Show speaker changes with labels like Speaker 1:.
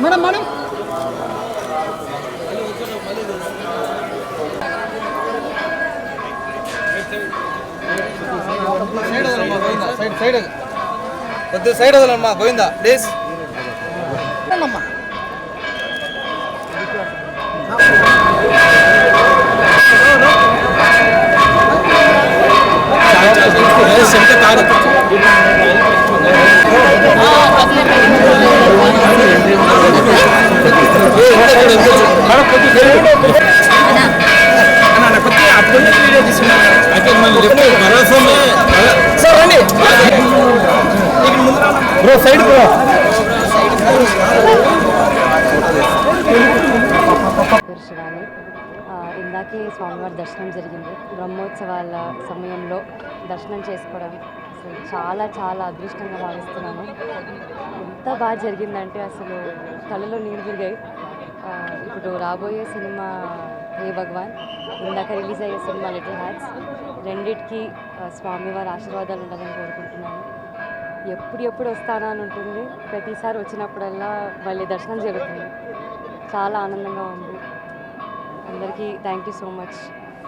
Speaker 1: Madam madam
Speaker 2: side వదలమ్మా Govinda please. Bro side bro.
Speaker 3: Shivani ఇందాకే స్వామివారి దర్శనం జరిగింది. బ్రహ్మోత్సవాల సమయంలో దర్శనం చేసుకోవడం అసలు చాలా చాలా అదృష్టంగా భావిస్తున్నాను. ఎంత బాగా జరిగిందంటే అసలు కళ్ళలో నీళ్ళు తిరిగాయి. ఇప్పుడు రాబోయే సినిమా హే భగవాన్, ఇందాక రిలీజ్ అయ్యే సినిమా లిటిల్ హ్యాట్స్, రెండిటికి స్వామివారి ఆశీర్వాదాలు ఉండాలని కోరుకుంటున్నాను. ఎప్పుడు వస్తానా అని ఉంటుంది. ప్రతిసారి వచ్చినప్పుడల్లా మళ్ళీ దర్శనం జరుగుతుంది. చాలా ఆనందంగా ఉంది. అందరికీ థ్యాంక్ యూ సో మచ్.